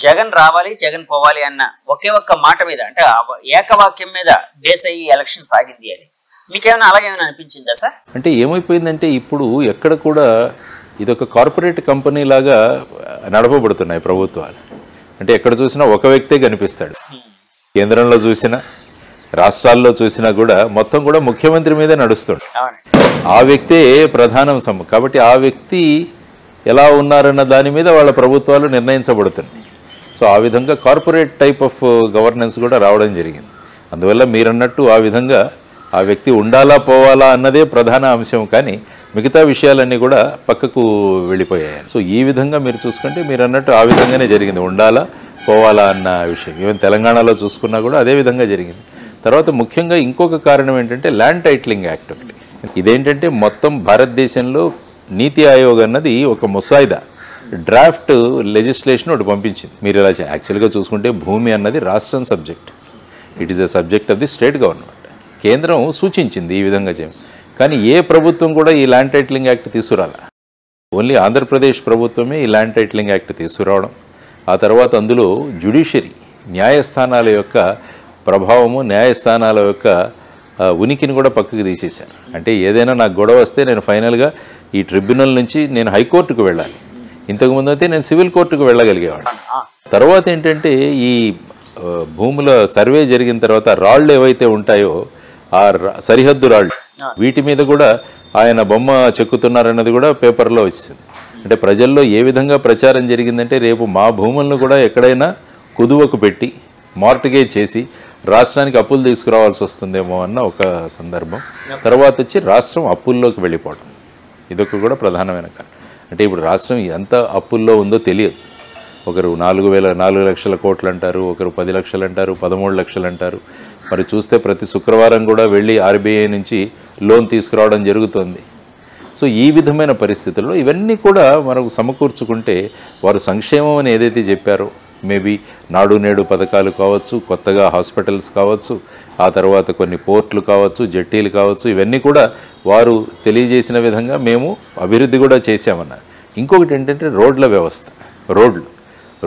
జగన్ రావాలి జగన్ పోవాలి అన్న ఒకే ఒక్క మాట మీద అంటే ఏకవాక్యం మీద బేస్ అయ్యి ఎలక్షన్ సాగింది అని మీకేమైనా అలాగేమైనా అనిపించిందా సార్? అంటే ఏమైపోయిందంటే ఇప్పుడు ఎక్కడ కూడా ఇదొక కార్పొరేట్ కంపెనీ లాగా నడపబడుతున్నాయి ప్రభుత్వాలు. అంటే ఎక్కడ చూసినా ఒక వ్యక్తే కనిపిస్తాడు. కేంద్రంలో చూసినా రాష్ట్రాల్లో చూసినా కూడా మొత్తం కూడా ముఖ్యమంత్రి మీదే నడుస్తుంది. ఆ వ్యక్తే ప్రధానం. కాబట్టి ఆ వ్యక్తి ఎలా ఉన్నారన్న దాని మీద వాళ్ళ ప్రభుత్వాలు నిర్ణయించబడుతున్నాయి. సో ఆ విధంగా కార్పొరేట్ టైప్ ఆఫ్ గవర్నెన్స్ కూడా రావడం జరిగింది. అందువల్ల మీరన్నట్టు ఆ విధంగా ఆ వ్యక్తి ఉండాలా పోవాలా అన్నదే ప్రధాన అంశం, కానీ మిగతా విషయాలన్నీ కూడా పక్కకు వెళ్ళిపోయాయి. సో ఈ విధంగా మీరు చూసుకుంటే మీరు అన్నట్టు ఆ విధంగానే జరిగింది, ఉండాలా పోవాలా అన్న విషయం. ఈవెన్ తెలంగాణలో చూసుకున్నా కూడా అదే విధంగా జరిగింది. తర్వాత ముఖ్యంగా ఇంకొక కారణం ఏంటంటే ల్యాండ్ టైటిలింగ్ యాక్ట్ ఒకటి. ఇదేంటంటే మొత్తం భారతదేశంలో నీతి ఆయోగ్ అన్నది ఒక ముసాయిదా డ్రాఫ్ట్ లెజిస్లేషన్ ఒకటి పంపించింది. మీరు ఇలా యాక్చువల్గా చూసుకుంటే భూమి అన్నది రాష్ట్రం subject, it is a subject of the state government. కేంద్రం సూచించింది ఈ విధంగా చేయం, కానీ ఏ ప్రభుత్వం కూడా ఈ ల్యాండ్ టైటిలింగ్ యాక్ట్ తీసుకురాల. ఓన్లీ ఆంధ్రప్రదేశ్ ప్రభుత్వమే ఈ ల్యాండ్ టైటిలింగ్ యాక్ట్ తీసుకురావడం. ఆ తర్వాత అందులో జ్యుడిషియరీ న్యాయస్థానాల యొక్క ప్రభావము, న్యాయస్థానాల యొక్క ఉనికిని కూడా పక్కకు తీసేశారు. అంటే ఏదైనా నాకు గొడవ వస్తే నేను ఫైనల్గా ఈ ట్రిబ్యునల్ నుంచి నేను హైకోర్టుకు వెళ్ళాలి. ఇంతకుముందు అయితే నేను సివిల్ కోర్టుకు వెళ్ళగలిగేవాడు. తర్వాత ఏంటంటే ఈ భూముల సర్వే జరిగిన తర్వాత రాళ్ళు ఏవైతే ఉంటాయో ఆ సరిహద్దు రాళ్ళు, వీటి మీద కూడా ఆయన బొమ్మ చెక్కుతున్నారన్నది కూడా పేపర్లో వచ్చింది. అంటే ప్రజల్లో ఏ విధంగా ప్రచారం జరిగిందంటే రేపు మా భూములను కూడా ఎక్కడైనా కుదువకు పెట్టి మార్టిగేజ్ చేసి రాష్ట్రానికి అప్పులు తీసుకురావాల్సి వస్తుందేమో అన్న ఒక సందర్భం. తర్వాత వచ్చి రాష్ట్రం అప్పుల్లోకి వెళ్ళిపోవడం, ఇదొక కూడా ప్రధానమైన కారణం. అంటే ఇప్పుడు రాష్ట్రం ఎంత అప్పుల్లో ఉందో తెలియదు. ఒకరు 4 లక్షల కోట్లు అంటారు, ఒకరు 10 లక్షలు అంటారు, 13 లక్షలు అంటారు. మరి చూస్తే ప్రతి శుక్రవారం కూడా వెళ్ళి ఆర్బీఐ నుంచి లోన్ తీసుకురావడం జరుగుతుంది. సో ఈ విధమైన పరిస్థితుల్లో ఇవన్నీ కూడా మనకు సమకూర్చుకుంటే వారు సంక్షేమం అని ఏదైతే చెప్పారో, మేబీ నాడు నేడు పథకాలు కావచ్చు, కొత్తగా హాస్పిటల్స్ కావచ్చు, ఆ తర్వాత కొన్ని పోర్ట్లు కావచ్చు, జట్టీలు కావచ్చు, ఇవన్నీ కూడా వారు తెలియజేసిన విధంగా మేము అభివృద్ధి కూడా చేశామన్నారు. ఇంకొకటి ఏంటంటే రోడ్ల వ్యవస్థ.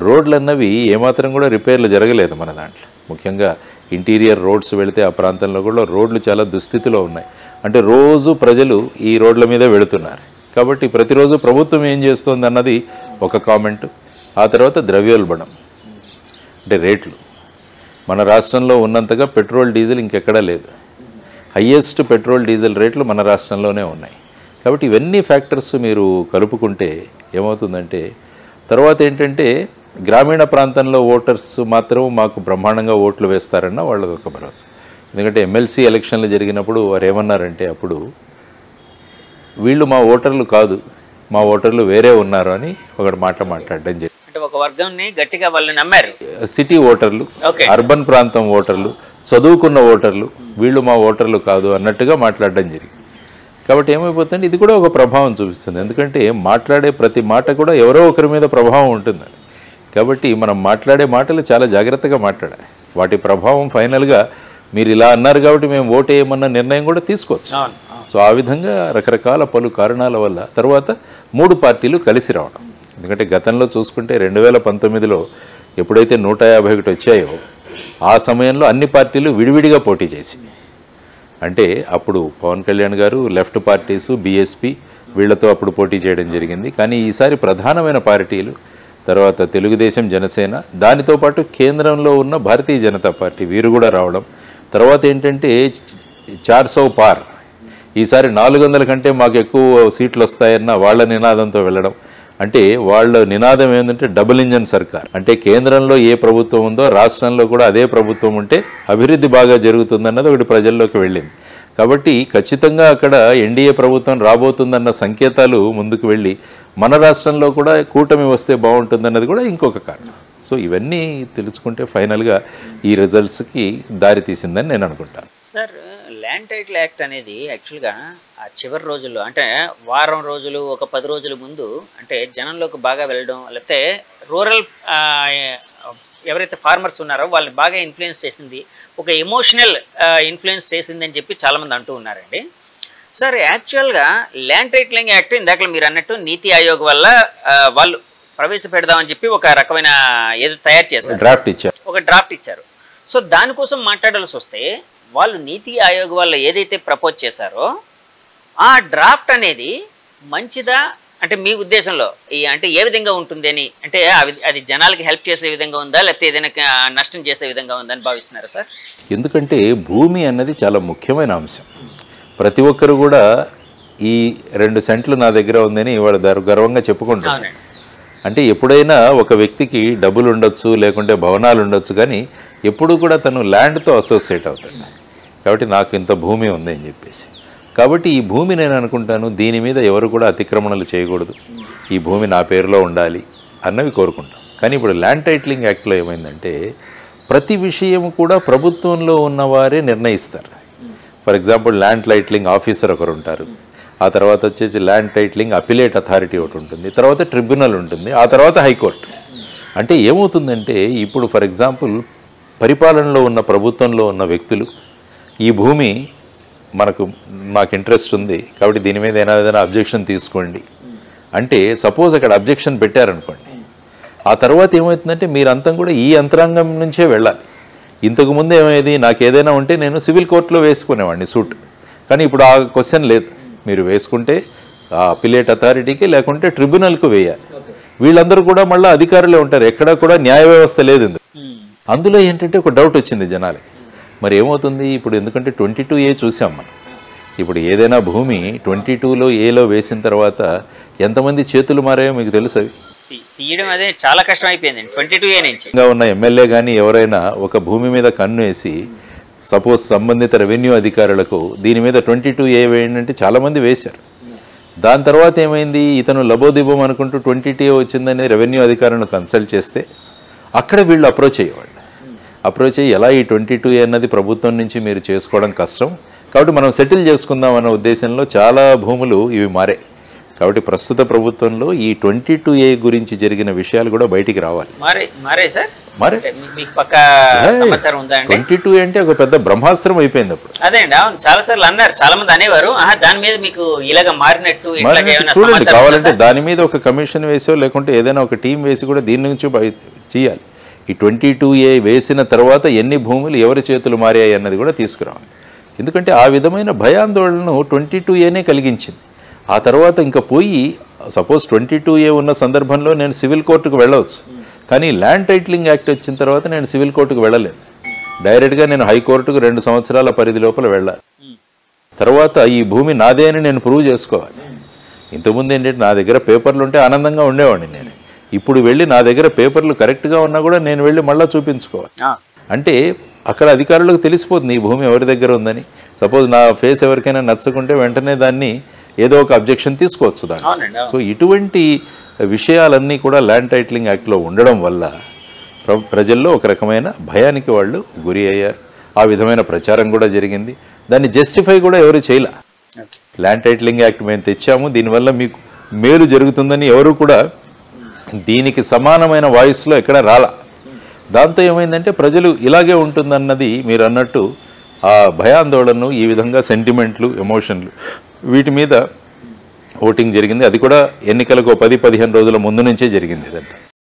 రోడ్లు అన్నవి ఏమాత్రం కూడా రిపేర్లు జరగలేదు మన దాంట్లో. ముఖ్యంగా ఇంటీరియర్ రోడ్స్ వెళితే ఆ ప్రాంతంలో కూడా రోడ్లు చాలా దుస్థితిలో ఉన్నాయి. అంటే రోజు ప్రజలు ఈ రోడ్ల మీదే వెళుతున్నారు. కాబట్టి ప్రతిరోజు ప్రభుత్వం ఏం చేస్తుంది అన్నది ఒక కామెంట్. ఆ తర్వాత ద్రవ్యోల్బణం అంటే రేట్లు మన రాష్ట్రంలో ఉన్నంతగా పెట్రోల్ డీజిల్ ఇంకెక్కడా లేదు. హయ్యెస్ట్ పెట్రోల్ డీజిల్ రేట్లు మన రాష్ట్రంలోనే ఉన్నాయి. కాబట్టి ఇవన్నీ ఫ్యాక్టర్స్ మీరు కలుపుకుంటే ఏమవుతుందంటే తర్వాత ఏంటంటే గ్రామీణ ప్రాంతంలో ఓటర్స్ మాత్రం మాకు బ్రహ్మాండంగా ఓట్లు వేస్తారన్న వాళ్ళది ఒక భరోసా. ఎందుకంటే ఎమ్మెల్సీ ఎలక్షన్లు జరిగినప్పుడు వారు ఏమన్నారంటే అప్పుడు వీళ్ళు మా ఓటర్లు కాదు, మా ఓటర్లు వేరే ఉన్నారు అని ఒకటి మాట్లాడడం జరిగింది. అంటే ఒక వర్గంని గట్టిగా వాళ్ళు నమ్మారు. సిటీ ఓటర్లు, అర్బన్ ప్రాంతం ఓటర్లు, చదువుకున్న ఓటర్లు, వీళ్ళు మా ఓటర్లు కాదు అన్నట్టుగా మాట్లాడడం జరిగింది. కాబట్టి ఏమైపోతుంది, ఇది కూడా ఒక ప్రభావం చూపిస్తుంది. ఎందుకంటే మాట్లాడే ప్రతి మాట కూడా ఎవరో ఒకరి మీద ప్రభావం ఉంటుంది. కాబట్టి మనం మాట్లాడే మాటలు చాలా జాగ్రత్తగా మాట్లాడాలి. వాటి ప్రభావం ఫైనల్గా మీరు ఇలా అన్నారు కాబట్టి మేము ఓటు వేయమన్న నిర్ణయం కూడా తీసుకోవచ్చు. సో ఆ విధంగా రకరకాల పలు కారణాల వల్ల తర్వాత 3 పార్టీలు కలిసి రావడం. ఎందుకంటే గతంలో చూసుకుంటే 2019లో ఎప్పుడైతే 151 వచ్చాయో ఆ సమయంలో అన్ని పార్టీలు విడివిడిగా పోటీ చేసి, అంటే అప్పుడు పవన్ కళ్యాణ్ గారు లెఫ్ట్ పార్టీసు బీఎస్పీ వీళ్లతో అప్పుడు పోటీ చేయడం జరిగింది. కానీ ఈసారి ప్రధానమైన పార్టీలు తర్వాత తెలుగుదేశం, జనసేన, దానితో పాటు కేంద్రంలో ఉన్న భారతీయ జనతా పార్టీ వీరు కూడా రావడం. తర్వాత ఏంటంటే 400 పార్, ఈసారి 400 కంటే మాకు ఎక్కువ సీట్లు వస్తాయన్న వాళ్ళ నినాదంతో వెళ్ళడం. అంటే వాళ్ళ నినాదం ఏంటంటే డబుల్ ఇంజన్ సర్కార్. అంటే కేంద్రంలో ఏ ప్రభుత్వం ఉందో రాష్ట్రంలో కూడా అదే ప్రభుత్వం ఉంటే అభివృద్ధి బాగా జరుగుతుందన్నది ఒకటి ప్రజల్లోకి వెళ్ళింది. కాబట్టి ఖచ్చితంగా అక్కడ ఎన్డీఏ ప్రభుత్వం రాబోతుందన్న సంకేతాలు ముందుకు వెళ్ళి మన రాష్ట్రంలో కూడా కూటమి వస్తే బాగుంటుందన్నది కూడా ఇంకొక కారణం. సో ఇవన్నీ తెలుసుకుంటే ఫైనల్గా ఈ రిజల్ట్స్కి దారి తీసిందని నేను అనుకుంటాను. సార్, ల్యాండ్ టైటిల్ యాక్ట్ అనేది యాక్చువల్గా ఆ చివరి రోజుల్లో అంటే వారం రోజులు ఒక 10 రోజుల ముందు అంటే జనంలోకి బాగా వెళ్ళడం, లేకపోతే రూరల్ ఎవరైతే ఫార్మర్స్ ఉన్నారో వాళ్ళని బాగా ఇన్ఫ్లుయెన్స్ చేసింది, ఒక ఎమోషనల్ ఇన్ఫ్లుయెన్స్ చేసింది అని చెప్పి చాలామంది అంటూ ఉన్నారండి. సార్, యాక్చువల్గా ల్యాండ్ టైటిలింగ్ యాక్ట్ ఇందాక మీరు అన్నట్టు నీతి ఆయోగ్ వల్ల వాళ్ళు ప్రవేశపెడదామని చెప్పి ఒక రకమైన ఏదో తయారు చేశారు, ఒక డ్రాఫ్ట్ ఇచ్చారు. సో దానికోసం మాట్లాడాల్సి వస్తే వాళ్ళు నీతి ఆయోగ్ వాళ్ళు ఏదైతే ప్రపోజ్ చేశారో ఆ డ్రాఫ్ట్ అనేది మంచిదా అంటే మీ ఉద్దేశంలో అంటే ఏ విధంగా ఉంటుంది అని, అంటే అది జనాలకి హెల్ప్ చేసే విధంగా ఉందా లేకపోతే ఏదైనా నష్టం చేసే విధంగా ఉందా అని భావిస్తున్నారా సార్? ఎందుకంటే భూమి అన్నది చాలా ముఖ్యమైన అంశం. ప్రతి ఒక్కరు కూడా ఈ 2 సెంట్లు నా దగ్గర ఉందని ఇవాళ గర్వంగా చెప్పుకుంటారు. అంటే ఎప్పుడైనా ఒక వ్యక్తికి డబ్బులు ఉండొచ్చు, లేకుంటే భవనాలు ఉండొచ్చు, కానీ ఎప్పుడు కూడా తను ల్యాండ్తో అసోసియేట్ అవుతాడు. కాబట్టి నాకు ఇంత భూమి ఉంది అని చెప్పేసి, కాబట్టి ఈ భూమి నేను అనుకుంటాను దీని మీద ఎవరు కూడా అతిక్రమణలు చేయకూడదు, ఈ భూమి నా పేరులో ఉండాలి అన్నవి కోరుకుంటాం. కానీ ఇప్పుడు ల్యాండ్ టైటిలింగ్ యాక్ట్లో ఏమైందంటే ప్రతి విషయం కూడా ప్రభుత్వంలో ఉన్నవారే నిర్ణయిస్తారు. For example land titling officer ఒకరు ఉంటారు, ఆ తర్వాత వచ్చేసి ల్యాండ్ టైటిలింగ్ అపిలేట్ అథారిటీ ఒకటి ఉంటుంది, తర్వాత ట్రిబ్యునల్ ఉంటుంది, ఆ తర్వాత హైకోర్టు. అంటే ఏమవుతుందంటే ఇప్పుడు ఫర్ ఎగ్జాంపుల్ పరిపాలనలో ఉన్న ప్రభుత్వంలో ఉన్న వ్యక్తులు ఈ భూమి మాకు ఇంట్రెస్ట్ ఉంది కాబట్టి దీని మీద ఏదైనా అబ్జెక్షన్ తీసుకోండి అంటే సపోజ్ అక్కడ అబ్జెక్షన్ పెట్టారనుకోండి, ఆ తర్వాత ఏమవుతుందంటే మీరంతా కూడా ఈ యంత్రాంగం నుంచే వెళ్ళాలి. ఇంతకుముందు ఏమైంది, నాకు ఏదైనా ఉంటే నేను సివిల్ కోర్టులో వేసుకునేవాడిని సూట్, కానీ ఇప్పుడు ఆ క్వశ్చన్ లేదు. మీరు వేసుకుంటే ఆ అపిలేట్ అథారిటీకి లేకుంటే ట్రిబ్యునల్కు వేయాలి. వీళ్ళందరూ కూడా మళ్ళీ అధికారులే ఉంటారు, ఎక్కడా కూడా న్యాయ వ్యవస్థ లేదు. అందులో ఏంటంటే ఒక డౌట్ వచ్చింది జనాలకి, మరి ఏమవుతుంది ఇప్పుడు, ఎందుకంటే 22A చూసాం మనం. ఇప్పుడు ఏదైనా భూమి 22లో ఏలో వేసిన తర్వాత ఎంతమంది చేతులు మారాయో మీకు తెలుసు. అవి తీయడం అదే చాలా కష్టం అయిపోయింది 22A నుంచి. ఉన్న ఎమ్మెల్యే కానీ ఎవరైనా ఒక భూమి మీద కన్ను వేసి సపోజ్ సంబంధిత రెవెన్యూ అధికారులకు దీని మీద 22A వేయండి అంటే చాలామంది వేశారు. దాని తర్వాత ఏమైంది, ఇతను లబోదిబం అనుకుంటూ 22A వచ్చిందని రెవెన్యూ అధికారులను కన్సల్ట్ చేస్తే అక్కడ వీళ్ళు అప్రోచ్ అయ్యి ఎలా ఈ 22A అన్నది ప్రభుత్వం నుంచి మీరు చేసుకోవడం కష్టం కాబట్టి మనం సెటిల్ చేసుకుందాం అన్న ఉద్దేశంలో చాలా భూములు ఇవి మారాయి. కాబట్టి ప్రస్తుత ప్రభుత్వంలో ఈ 22A గురించి జరిగిన విషయాలు కూడా బయటికి రావాలి. 22A అంటే ఒక పెద్ద బ్రహ్మాస్త్రం అయిపోయింది అప్పుడు. అదే అండి, అవును, చాలా సార్లు అన్నారు, చాలా మంది అనేవారు దాని మీద మీకు ఇలాగ మారినట్టు. చూడండి, కావాలంటే దాని మీద ఒక కమిషన్ వేసో లేకుంటే ఏదైనా ఒక టీం వేసి కూడా దీని నుంచి చేయాలి. ఈ 22A వేసిన తర్వాత ఎన్ని భూములు ఎవరి చేతులు మారాయి అన్నది కూడా తీసుకురావాలి. ఎందుకంటే ఆ విధమైన భయాందోళనను 22Aనే కలిగించింది. ఆ తర్వాత ఇంకా పోయి సపోజ్ 22A ఉన్న సందర్భంలో నేను సివిల్ కోర్టుకు వెళ్ళవచ్చు, కానీ ల్యాండ్ టైటిలింగ్ యాక్ట్ వచ్చిన తర్వాత నేను సివిల్ కోర్టుకు వెళ్ళలేను. డైరెక్ట్గా నేను హైకోర్టుకు 2 సంవత్సరాల పరిధి లోపల వెళ్ళాలి. తర్వాత ఈ భూమి నాదే అని నేను ప్రూవ్ చేసుకోవాలి. ఇంతకుముందు ఏంటంటే నా దగ్గర పేపర్లు ఉంటే ఆనందంగా ఉండేవాడిని నేను. ఇప్పుడు వెళ్ళి నా దగ్గర పేపర్లు కరెక్ట్గా ఉన్నా కూడా నేను వెళ్ళి మళ్ళీ చూపించుకోవాలి. అంటే అక్కడ అధికారులకు తెలిసిపోతుంది ఈ భూమి ఎవరి దగ్గర ఉందని. సపోజ్ నా ఫేస్ ఎవరికైనా నచ్చకుంటే వెంటనే దాన్ని ఏదో ఒక అబ్జెక్షన్ తీసుకోవచ్చు దాన్ని. సో ఇటువంటి విషయాలన్నీ కూడా ల్యాండ్ టైటిలింగ్ యాక్ట్లో ఉండడం వల్ల ప్రజల్లో ఒక రకమైన భయానికి వాళ్ళు గురి అయ్యారు. ఆ విధమైన ప్రచారం కూడా జరిగింది. దాన్ని జస్టిఫై కూడా ఎవరు చేయలే. ల్యాండ్ టైటిలింగ్ యాక్ట్ మేము తెచ్చాము, దీనివల్ల మీకు మేలు జరుగుతుందని ఎవరు కూడా దీనికి సమానమైన వాయిస్లో ఎక్కడ రాలా. దాంతో ఏమైందంటే ప్రజలు ఇలాగే ఉంటుందన్నది మీరు అన్నట్టు ఆ భయాందోళనను, ఈ విధంగా సెంటిమెంట్లు, ఎమోషన్లు, వీటి మీద ఓటింగ్ జరిగింది. అది కూడా ఎన్నికలకు 10-15 రోజుల ముందు నుంచే జరిగింది ఇదంతా.